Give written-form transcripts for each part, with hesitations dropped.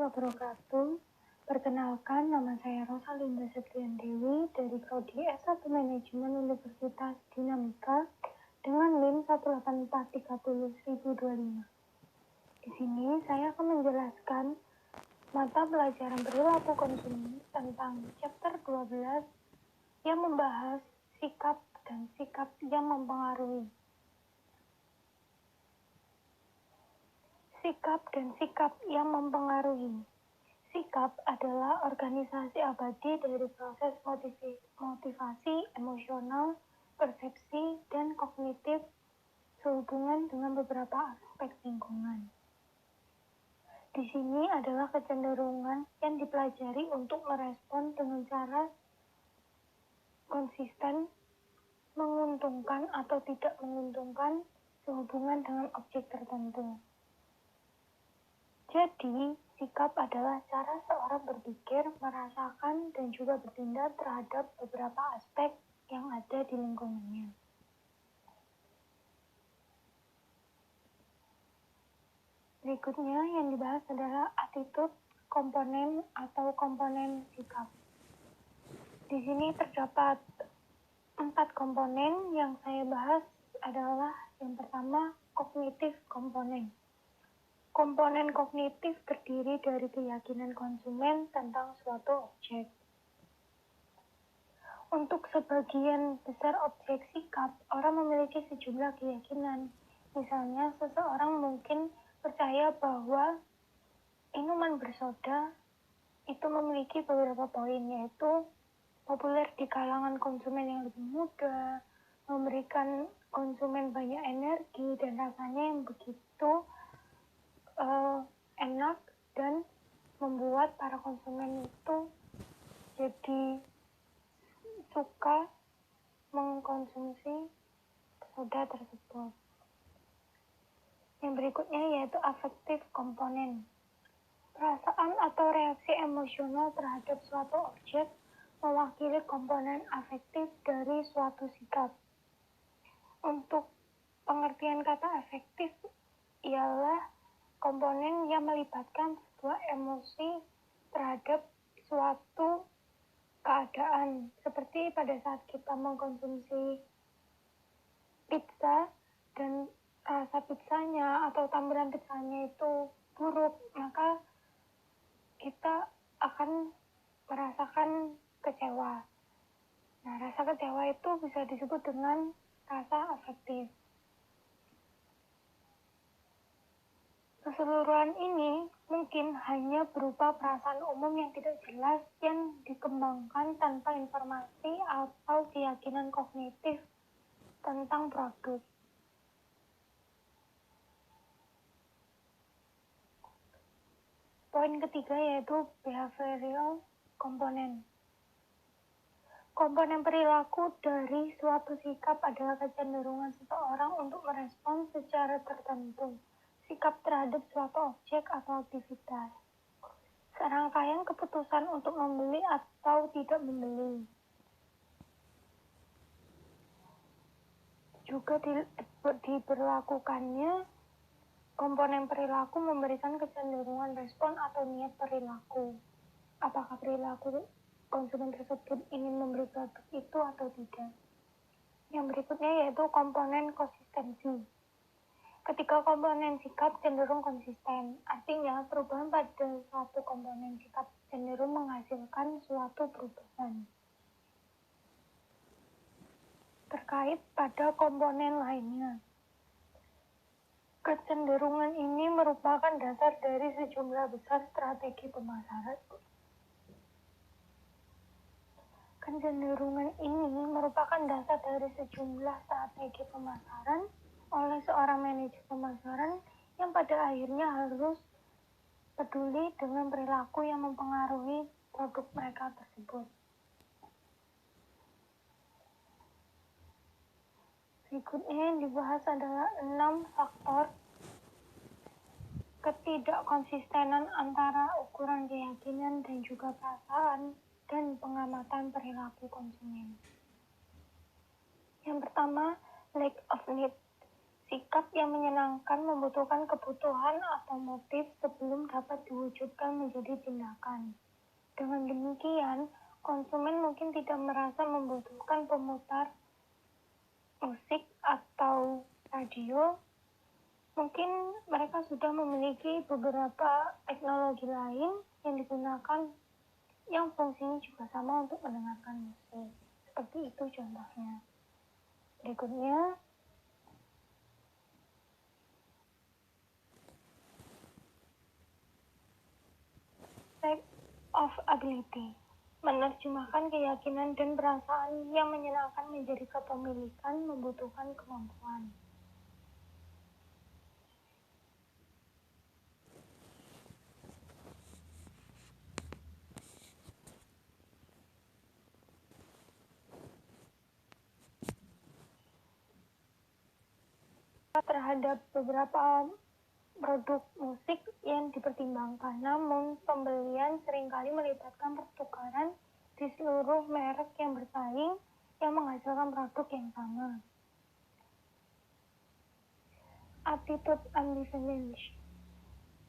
wabarakatuh. Perkenalkan, nama saya Rosalinda Septian Dewi dari Prodi S1 Manajemen Universitas Dinamika dengan NIM 18430.1025. Di sini saya akan menjelaskan mata pelajaran perilaku konsumen tentang chapter 12 yang membahas sikap dan sikap yang mempengaruhi. Sikap dan sikap yang mempengaruhi. Sikap adalah organisasi abadi dari proses motivasi emosional, persepsi, dan kognitif sehubungan dengan beberapa aspek lingkungan. Di sini adalah kecenderungan yang dipelajari untuk merespon dengan cara konsisten, menguntungkan atau tidak menguntungkan sehubungan dengan objek tertentu. Jadi, sikap adalah cara seorang berpikir, merasakan, dan juga bertindak terhadap beberapa aspek yang ada di lingkungannya. Berikutnya yang dibahas adalah attitude, komponen atau komponen sikap. Di sini terdapat 4 komponen yang saya bahas adalah yang pertama, kognitif komponen. Komponen kognitif terdiri dari keyakinan konsumen tentang suatu objek. Untuk sebagian besar objek sikap, orang memiliki sejumlah keyakinan. Misalnya, seseorang mungkin percaya bahwa minuman bersoda itu memiliki beberapa poin, yaitu populer di kalangan konsumen yang lebih muda, memberikan konsumen banyak energi, dan rasanya yang begitu enak dan membuat para konsumen itu jadi suka mengkonsumsi soda tersebut. Yang berikutnya yaitu affective komponen. Perasaan atau reaksi emosional terhadap suatu objek mewakili komponen afektif dari suatu sikap. Untuk pengertian kata afektif ialah komponen yang melibatkan sebuah emosi terhadap suatu keadaan, seperti pada saat kita mengkonsumsi pizza dan rasa pizzanya atau tampilan pizzanya itu buruk, maka kita akan merasakan kecewa. Nah, rasa kecewa itu bisa disebut dengan rasa afektif. Keseluruhan ini mungkin hanya berupa perasaan umum yang tidak jelas yang dikembangkan tanpa informasi atau keyakinan kognitif tentang produk. Poin ketiga yaitu behavioral komponen. Komponen perilaku dari suatu sikap adalah kecenderungan seseorang untuk merespon secara tertentu sikap terhadap suatu objek atau aktivitas. Serangkaian keputusan untuk membeli atau tidak membeli. Juga diberlakukannya komponen perilaku memberikan kecenderungan respon atau niat perilaku. Apakah perilaku konsumen tersebut ingin membeli produk itu atau tidak. Yang berikutnya yaitu komponen konsistensi. Ketika komponen sikap cenderung konsisten, artinya perubahan pada suatu komponen sikap cenderung menghasilkan suatu perubahan. Terkait pada komponen lainnya, kecenderungan ini merupakan dasar dari sejumlah besar strategi pemasaran. Kecenderungan ini merupakan dasar dari sejumlah strategi pemasaran oleh seorang manajer pemasaran yang pada akhirnya harus peduli dengan perilaku yang mempengaruhi produk mereka tersebut. Berikutnya yang dibahas adalah 6 faktor ketidakkonsistenan antara ukuran keyakinan dan juga perasaan dan pengamatan perilaku konsumen. Yang pertama, lack of need. Sikap yang menyenangkan membutuhkan kebutuhan atau motif sebelum dapat diwujudkan menjadi tindakan. Dengan demikian, konsumen mungkin tidak merasa membutuhkan pemutar musik atau radio. Mungkin mereka sudah memiliki beberapa teknologi lain yang digunakan yang fungsinya juga sama untuk mendengarkan musik. Seperti itu contohnya. Berikutnya, type of ability. Menerjemahkan keyakinan dan perasaan yang menyenangkan menjadi kepemilikan membutuhkan kemampuan. Terhadap beberapa produk musik yang dipertimbangkan, namun pembelian seringkali melibatkan pertukaran di seluruh merek yang bersaing yang menghasilkan produk yang sama. Attitude ambivalence.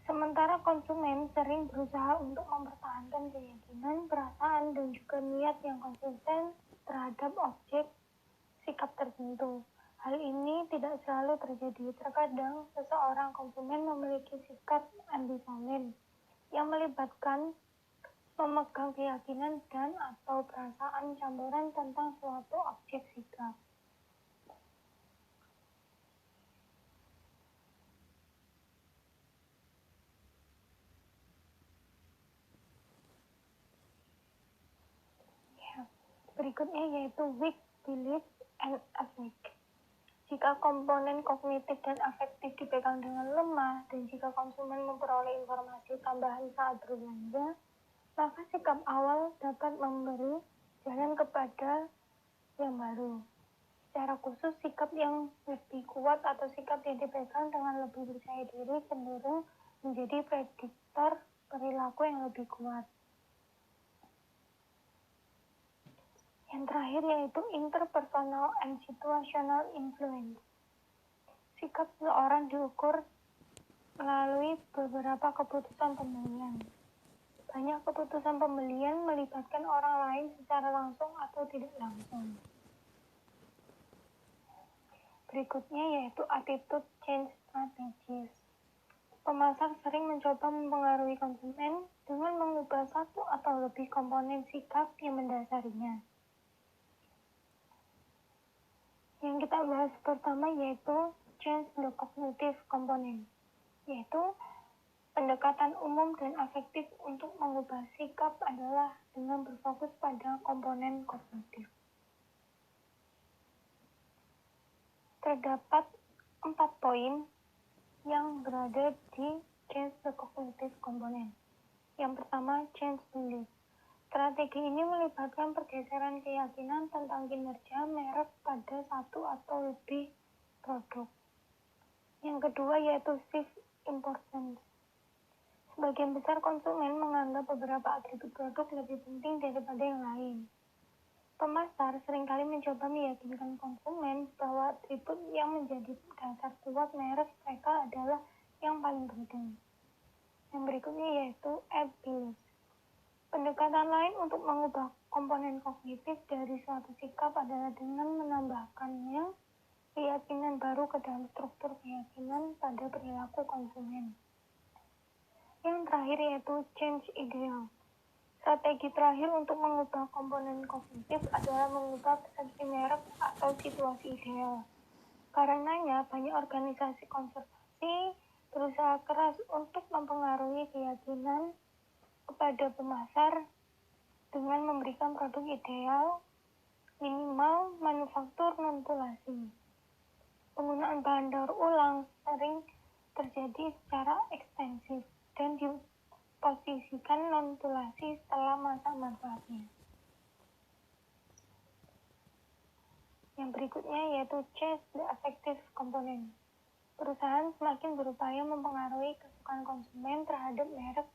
Sementara konsumen sering berusaha untuk mempertahankan keyakinan, perasaan, dan juga niat yang konsisten terhadap objek sikap tertentu. Hal ini tidak selalu terjadi. Terkadang, seseorang konsumen memiliki sikap ambivalen yang melibatkan memegang keyakinan dan atau perasaan campuran tentang suatu objek sikap. Berikutnya yaitu weak belief and affect. Jika komponen kognitif dan afektif dipegang dengan lemah, dan jika konsumen memperoleh informasi tambahan saat berbelanja, maka sikap awal dapat memberi jalan kepada yang baru. Secara khusus, sikap yang lebih kuat atau sikap yang dipegang dengan lebih percaya diri cenderung menjadi prediktor perilaku yang lebih kuat. Yang terakhir yaitu interpersonal and situational influence. Sikap seseorang diukur melalui beberapa keputusan pembelian. Banyak keputusan pembelian melibatkan orang lain secara langsung atau tidak langsung. Berikutnya yaitu attitude change strategies. Pemasar sering mencoba mempengaruhi konsumen dengan mengubah satu atau lebih komponen sikap yang mendasarinya. Yang kita bahas pertama yaitu change the cognitive component, yaitu pendekatan umum dan afektif untuk mengubah sikap adalah dengan berfokus pada komponen kognitif. Terdapat 4 poin yang berada di change the cognitive component. Yang pertama, change belief. Strategi ini melibatkan pergeseran keyakinan tentang kinerja merek pada satu atau lebih produk. Yang kedua yaitu shift importance. Sebagian besar konsumen menganggap beberapa atribut produk lebih penting daripada yang lain. Pemasar seringkali mencoba meyakinkan konsumen bahwa atribut yang menjadi dasar kuat merek mereka adalah yang paling penting. Yang berikutnya yaitu ability. Pendekatan lain untuk mengubah komponen kognitif dari suatu sikap adalah dengan menambahkannya keyakinan baru ke dalam struktur keyakinan pada perilaku konsumen. Yang terakhir yaitu change ideal. Strategi terakhir untuk mengubah komponen kognitif adalah mengubah persepsi merek atau situasi ideal. Karenanya, banyak organisasi konservasi berusaha keras untuk mempengaruhi keyakinan kepada pemasar dengan memberikan produk ideal minimal manufaktur non-pulasi. Penggunaan bahan daur ulang sering terjadi secara ekstensif dan diposisikan non-pulasi setelah masa manfaatnya. Yang berikutnya yaitu change the affective component. Perusahaan semakin berupaya mempengaruhi kesukaan konsumen terhadap merek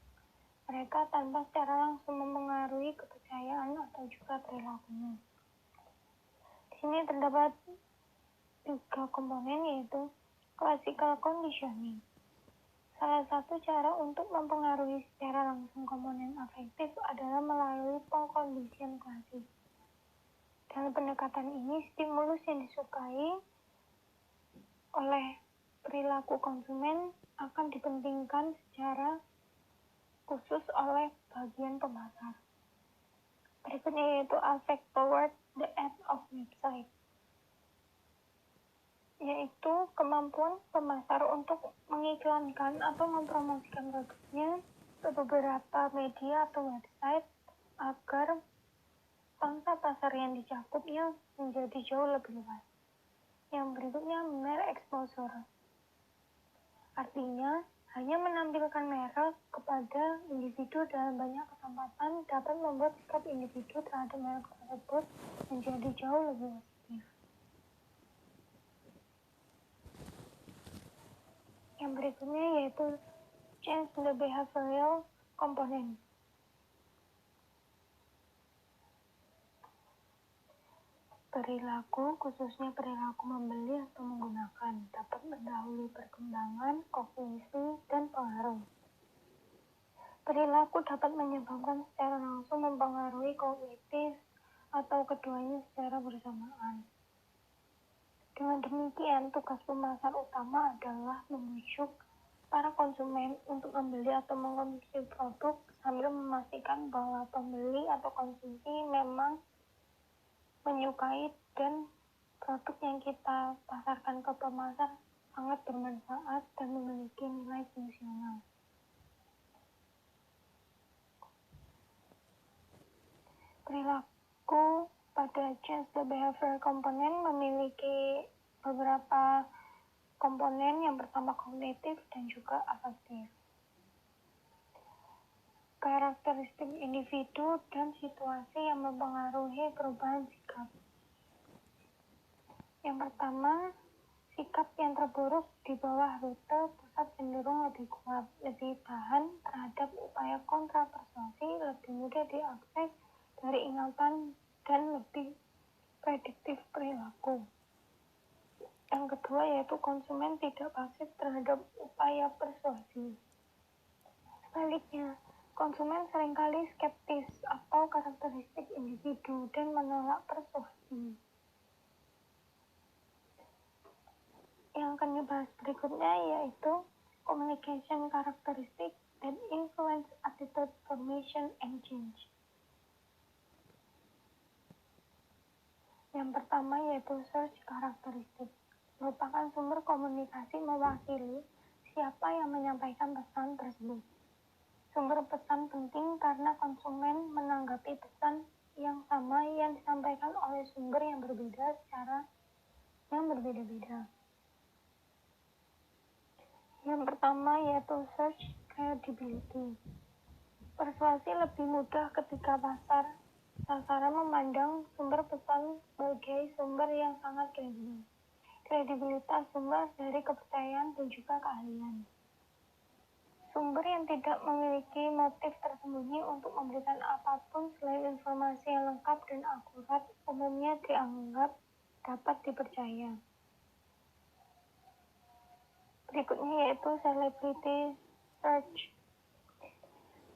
mereka tanpa secara langsung mempengaruhi kepercayaan atau juga perilakunya. Di sini terdapat 3 komponen yaitu Classical conditioning. Salah satu cara untuk mempengaruhi secara langsung komponen afektif adalah melalui pengkondisian klasik. Dalam pendekatan ini, stimulus yang disukai oleh perilaku konsumen akan dipentingkan secara khusus oleh bagian pemasar. Berikutnya yaitu affect toward the end of website, yaitu kemampuan pemasar untuk mengiklankan atau mempromosikan produknya ke beberapa media atau website agar pangsa pasar yang dicakupnya menjadi jauh lebih luas. Yang berikutnya mere exposure, artinya hanya menampilkan merek kepada individu dalam banyak kesempatan dapat membuat sikap individu terhadap merek tersebut menjadi jauh lebih positif. Yang berikutnya yaitu change the behavioral component. Perilaku, khususnya perilaku membeli atau menggunakan, dapat mendahului perkembangan, kognisi, dan pengaruh. Perilaku dapat menyebabkan secara langsung mempengaruhi kognitif atau keduanya secara bersamaan. Dengan demikian, tugas pemasar utama adalah membujuk para konsumen untuk membeli atau mengkonsumsi produk sambil memastikan bahwa pembeli atau konsumsi memang menyukai dan produk yang kita pasarkan ke pemasar sangat bermanfaat dan memiliki nilai fungsional. Perilaku pada change the behavior component memiliki beberapa komponen, yang pertama kognitif dan juga afektif. Karakteristik individu dan situasi yang mempengaruhi perubahan sikap. Yang pertama, sikap yang terburuk di bawah rute pusat cenderung lebih kuat, lebih tahan terhadap upaya kontrapersuasi, lebih mudah diakses dari ingatan, dan lebih prediktif perilaku. Yang kedua yaitu konsumen tidak pasif terhadap upaya persuasi. Sebaliknya, konsumen seringkali skeptis atau karakteristik individu dan menolak persuasi. Yang akan dibahas berikutnya yaitu communication characteristic that influence attitude formation and change. Yang pertama yaitu search characteristic, merupakan sumber komunikasi mewakili siapa yang menyampaikan pesan tersebut. Sumber pesan penting karena konsumen menanggapi pesan yang sama yang disampaikan oleh sumber yang berbeda secara yang berbeda-beda. Yang pertama yaitu search credibility. Persuasi lebih mudah ketika sasaran memandang sumber pesan sebagai sumber yang sangat kredibel. Kredibilitas sumber dari kepercayaan dan juga keahlian. Sumber yang tidak memiliki motif tersembunyi untuk memberikan apapun selain informasi yang lengkap dan akurat umumnya dianggap dapat dipercaya. Berikutnya yaitu celebrity search.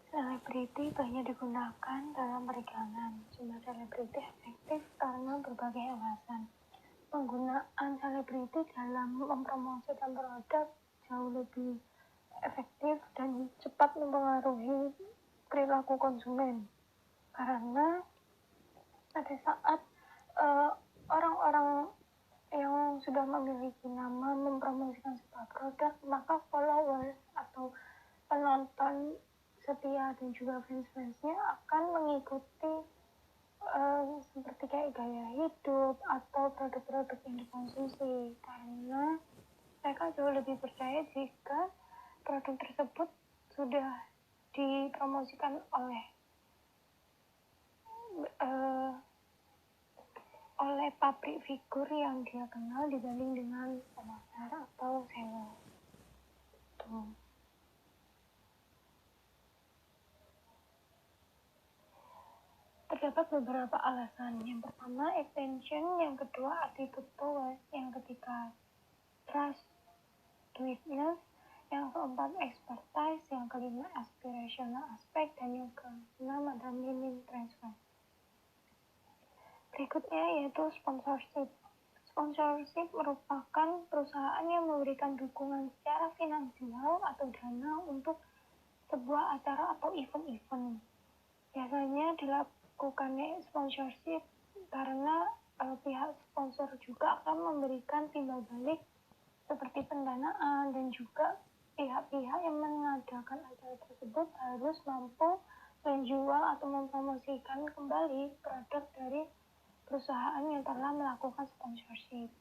Selebriti banyak digunakan dalam periklanan. Sumber selebriti efektif karena berbagai alasan. Penggunaan selebriti dalam mempromosikan produk jauh lebih efektif dan cepat mempengaruhi perilaku konsumen. Karena pada saat orang-orang yang sudah memiliki nama mempromosikan sebuah produk, maka followers atau penonton setia dan juga fans-fansnya akan mengikuti seperti kayak gaya hidup atau produk-produk yang dikonsumsi, karena mereka jauh lebih percaya jika produk tersebut sudah dipromosikan oleh pabrik figur yang dia kenal dibanding dengan pemasar atau seller. Terdapat beberapa alasan. Yang pertama, attention. Yang kedua, attitude towards. Yang ketiga, trust. witness, yang keempat expertise, yang kelima aspirational aspect, dan yang keenam ada meaning transfer. Berikutnya yaitu sponsorship. Sponsorship merupakan perusahaan yang memberikan dukungan secara finansial atau dana untuk sebuah acara atau event-event. Biasanya dilakukannya sponsorship karena pihak sponsor juga akan memberikan timbal balik seperti pendanaan, dan juga pihak-pihak yang mengadakan acara tersebut harus mampu menjual atau mempromosikan kembali produk dari perusahaan yang telah melakukan sponsorship.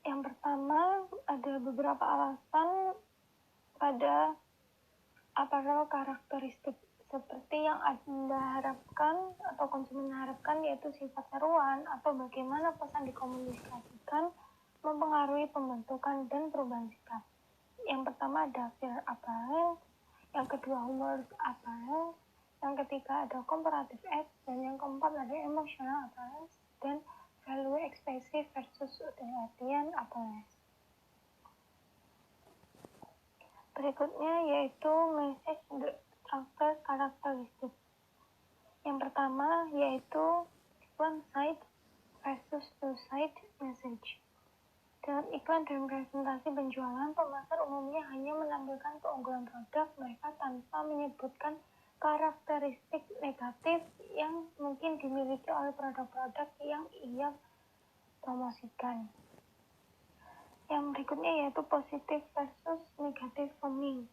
Yang pertama, ada beberapa alasan pada apparel karakteristik seperti yang Anda harapkan atau konsumen harapkan, yaitu sifat seruan atau bagaimana pesan dikomunikasikan mempengaruhi pembentukan dan perubahan sikap. Yang pertama ada fear apparel, yang kedua humorous apparel, yang ketiga ada comparative edge, dan yang keempat ada emotional apparel dan value expressive versus utilitarian apparel. Berikutnya yaitu message transfer karakteristik. Yang pertama yaitu one side versus two side message. Dalam iklan dan presentasi penjualan, pemasar umumnya hanya menampilkan keunggulan produk mereka tanpa menyebutkan karakteristik negatif yang mungkin dimiliki oleh produk-produk yang ia promosikan. Yang berikutnya yaitu positive versus negative framing.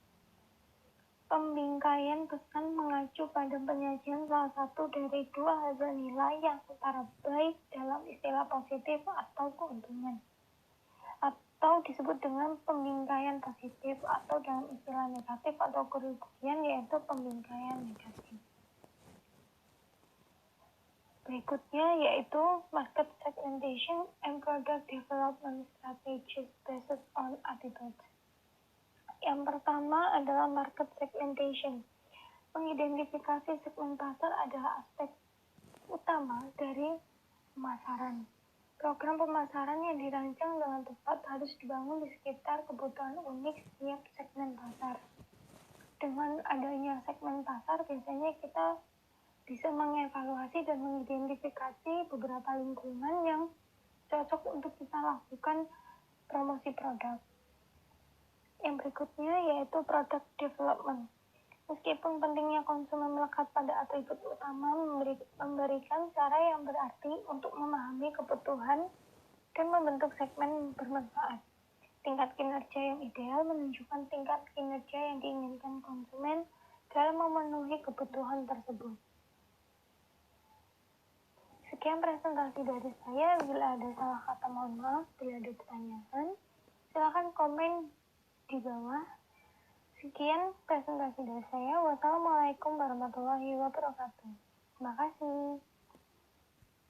Pembingkaian pesan mengacu pada penyajian salah satu dari dua hasil nilai yang setara baik dalam istilah positif atau keuntungan, atau disebut dengan pembingkaian positif, atau dalam istilah negatif atau kerugian yaitu pembingkaian negatif. Berikutnya yaitu market segmentation and product development strategies based on attitudes. Yang pertama adalah market segmentation. Mengidentifikasi segmen pasar adalah aspek utama dari pemasaran. Program pemasaran yang dirancang dengan tepat harus dibangun di sekitar kebutuhan unik setiap segmen pasar. Dengan adanya segmen pasar, biasanya kita bisa mengevaluasi dan mengidentifikasi beberapa lingkungan yang cocok untuk kita lakukan promosi produk. Yang berikutnya yaitu product development. Meskipun pentingnya konsumen melekat pada atribut utama, memberikan cara yang berarti untuk memahami kebutuhan dan membentuk segmen bermanfaat. Tingkat kinerja yang ideal menunjukkan tingkat kinerja yang diinginkan konsumen dalam memenuhi kebutuhan tersebut. Sekian presentasi dari saya. Bila ada salah kata, mohon maaf. Bila ada pertanyaan, silakan komen di bawah. Sekian presentasi dari saya. Wassalamualaikum warahmatullahi wabarakatuh. Terima kasih.